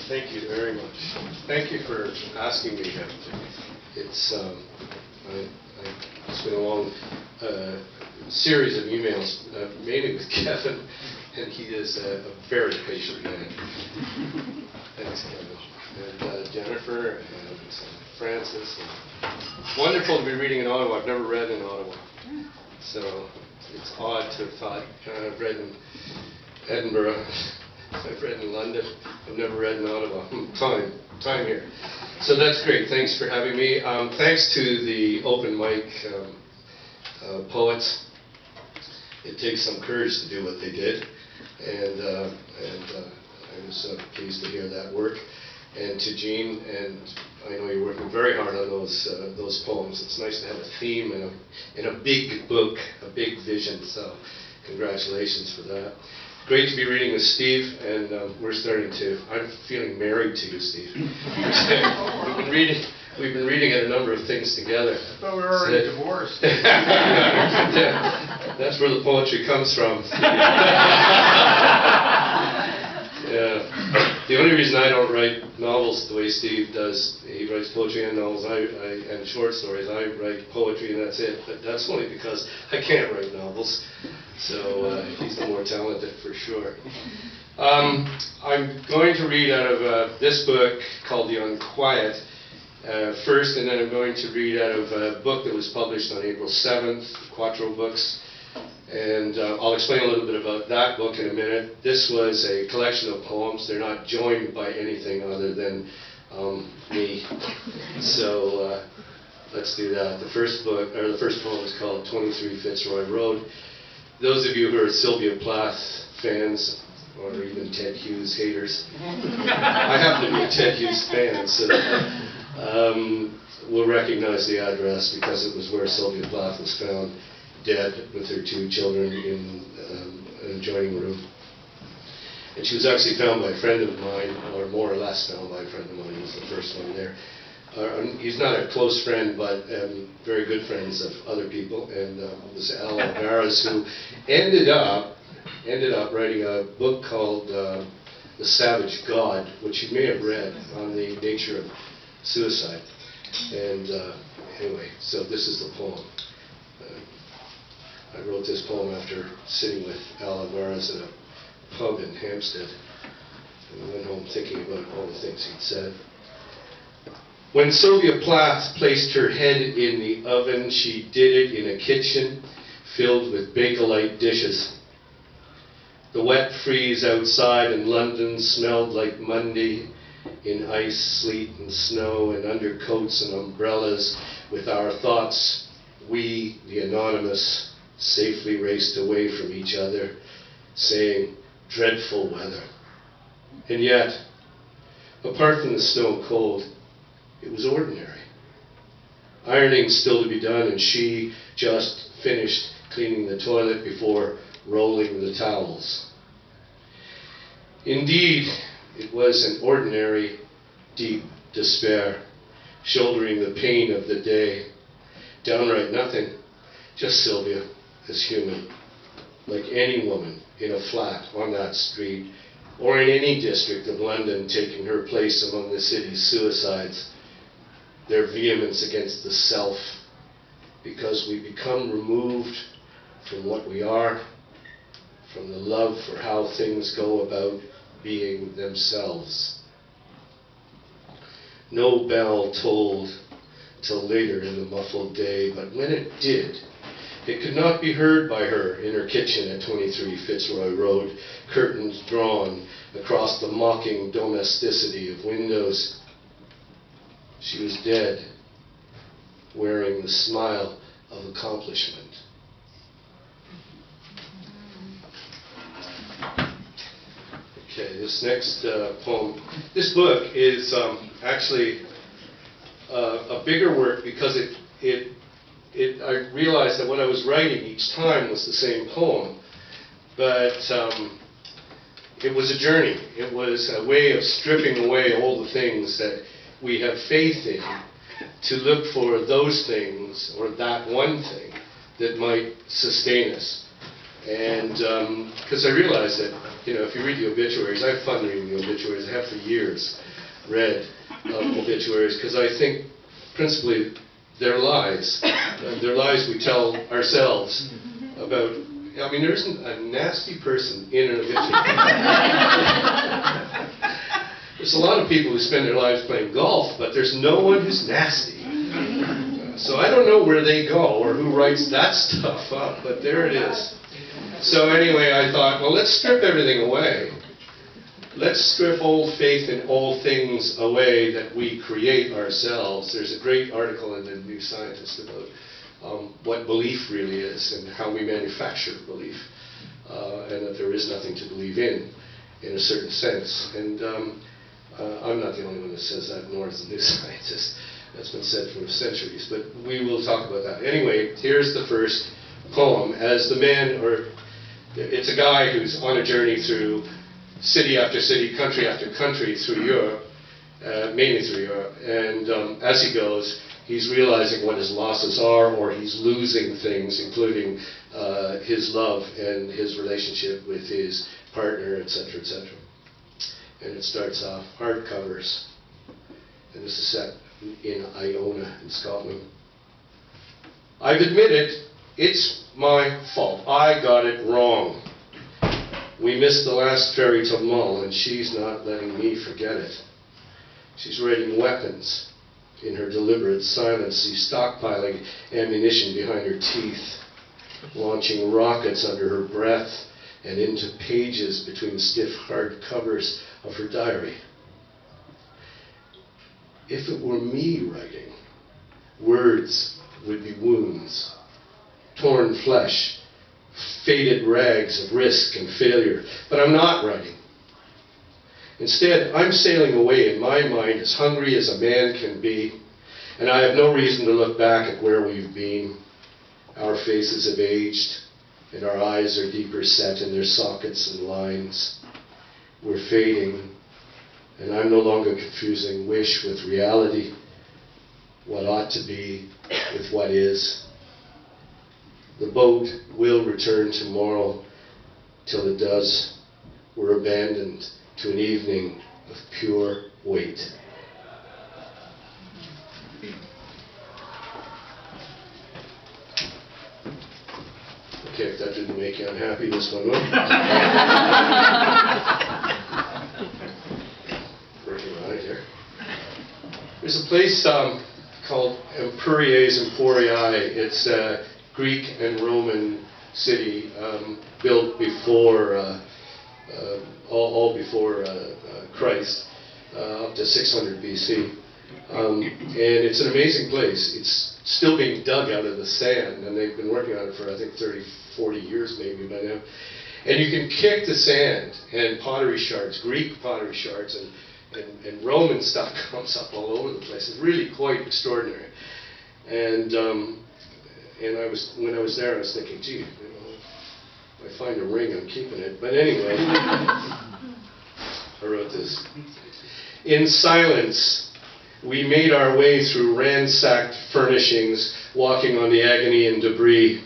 Thank you very much. Thank you for asking me. It's been a long series of emails, mainly with Kevin, and he is a very patient man. Thanks, Kevin. And Jennifer and Francis. Wonderful to be reading in Ottawa. I've never read in Ottawa, so it's odd to have thought. I've read in Edinburgh. I've read in London. I've never read in Ottawa. Time here. So that's great. Thanks for having me. Thanks to the open mic poets. It takes some courage to do what they did, and I was pleased to hear that work. And to Jean, and I know you're working very hard on those poems. It's nice to have a theme in a big book, a big vision. So congratulations for that. Great to be reading with Steve, and I'm feeling married to you, Steve. We've been reading at a number of things together. I thought we were already divorced. Yeah, that's where the poetry comes from. Yeah. The only reason I don't write novels the way Steve does, he writes poetry and novels, and short stories. I write poetry and that's it. But that's only because I can't write novels. So he's the more talented for sure. I'm going to read out of this book called The Unquiet first, and then I'm going to read out of a book that was published on April 7th, Quattro Books. And I'll explain a little bit about that book in a minute. This was a collection of poems. They're not joined by anything other than me. So let's do that. The first poem is called 23 Fitzroy Road. Those of you who are Sylvia Plath fans, or even Ted Hughes haters, I happen to be a Ted Hughes fan, so will recognize the address because it was where Sylvia Plath was found dead with her 2 children in an adjoining room. And she was actually found by a friend of mine, or more or less found by a friend of mine. He was the first one there. He's not a close friend, but very good friends of other people. And it was Al Alvarez who ended up writing a book called The Savage God, which you may have read, on the nature of suicide. And anyway, so this is the poem. I wrote this poem after sitting with Al Alvarez in a pub in Hampstead. And I went home thinking about all the things he'd said. When Sylvia Plath placed her head in the oven, she did it in a kitchen filled with Bakelite dishes. The wet freeze outside in London smelled like Monday, in ice, sleet, and snow, and under coats and umbrellas, with our thoughts, we, the anonymous, safely raced away from each other, saying, dreadful weather. And yet, apart from the snow and cold, it was ordinary. Ironing still to be done, and she just finished cleaning the toilet before rolling the towels. Indeed, it was an ordinary, deep despair, shouldering the pain of the day. Downright nothing, just Sylvia as human, like any woman in a flat on that street, or in any district of London, taking her place among the city's suicides, their vehemence against the self, because we become removed from what we are, from the love for how things go about being themselves. No bell tolled till later in the muffled day, but when it did, it could not be heard by her in her kitchen at 23 Fitzroy Road, curtains drawn across the mocking domesticity of windows. She was dead, wearing the smile of accomplishment. Okay, this next poem. This book is actually a bigger work because I realized that what I was writing each time was the same poem, but it was a journey. It was a way of stripping away all the things that we have faith in to look for those things, or that one thing, that might sustain us. And because I realized that, if you read the obituaries, I have fun reading the obituaries. I have for years read obituaries because I think principally they're lies. They're lies we tell ourselves about. I mean, there isn't a nasty person in an obituary. There's a lot of people who spend their lives playing golf, but there's no one who's nasty. So I don't know where they go or who writes that stuff up, but there it is. So anyway, I thought, well, let's strip everything away. Let's strip old faith in all things away that we create ourselves. There's a great article in the New Scientist about what belief really is and how we manufacture belief, and that there is nothing to believe in a certain sense. And I'm not the only one that says that, nor is the New Scientist. That's been said for centuries, but we will talk about that. Anyway, here's the first poem. As the man, or it's a guy who's on a journey through city after city, country after country through Europe, mainly through Europe, and as he goes, he's realizing what his losses are, or he's losing things, including his love and his relationship with his partner, etc., etc. And it starts off hardcovers, and this is set in Iona in Scotland. I've admitted it's my fault. I got it wrong. We missed the last ferry to Mull, and she's not letting me forget it. She's raiding weapons in her deliberate silence. She's stockpiling ammunition behind her teeth, launching rockets under her breath and into pages between the stiff, hard covers of her diary. If it were me writing, words would be wounds, torn flesh, faded rags of risk and failure. But I'm not writing. Instead, I'm sailing away in my mind as hungry as a man can be, and I have no reason to look back at where we've been. Our faces have aged, and our eyes are deeper set in their sockets and lines. We're fading, and I'm no longer confusing wish with reality, what ought to be with what is. The boat will return tomorrow. Till it does, we're abandoned to an evening of pure wait. Okay, if that didn't make you unhappy, this one will. Working on it here. There's a place called Empuria's Emporii. It's a Greek and Roman city built before, all before Christ, up to 600 BC. And it's an amazing place. It's still being dug out of the sand, and they've been working on it for, I think, 30, 40 years maybe by now. And you can kick the sand, and pottery shards, Greek pottery shards, and Roman stuff comes up all over the place. It's really quite extraordinary. And when I was there, I was thinking, gee, if I find a ring, I'm keeping it. But anyway, I wrote this. In silence, we made our way through ransacked furnishings, walking on the agony and debris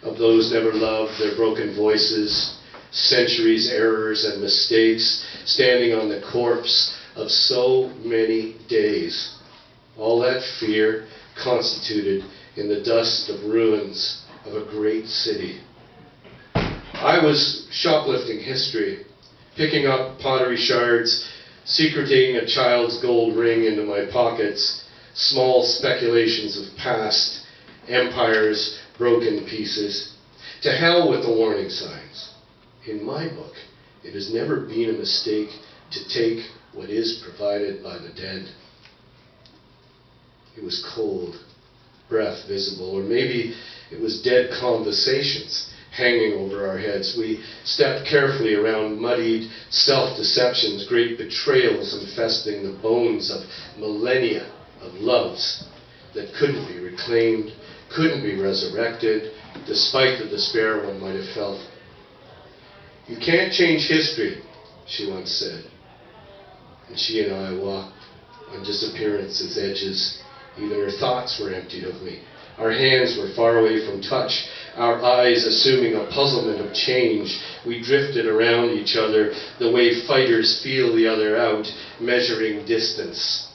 of those never loved, their broken voices, centuries' errors and mistakes, standing on the corpse of so many days. All that fear constituted in the dust of ruins of a great city. I was shoplifting history, picking up pottery shards, secreting a child's gold ring into my pockets, small speculations of past, empires, broken pieces. To hell with the warning signs. In my book, it has never been a mistake to take what is provided by the dead. It was cold, breath visible, or maybe it was dead conversations hanging over our heads. We stepped carefully around muddied self-deceptions, great betrayals infesting the bones of millennia of loves that couldn't be reclaimed, couldn't be resurrected, despite the despair one might have felt. You can't change history, she once said. And she and I walked on disappearance's edges. Even her thoughts were emptied of me. Our hands were far away from touch. our eyes assuming a puzzlement of change. We drifted around each other the way fighters feel the other out, measuring distance.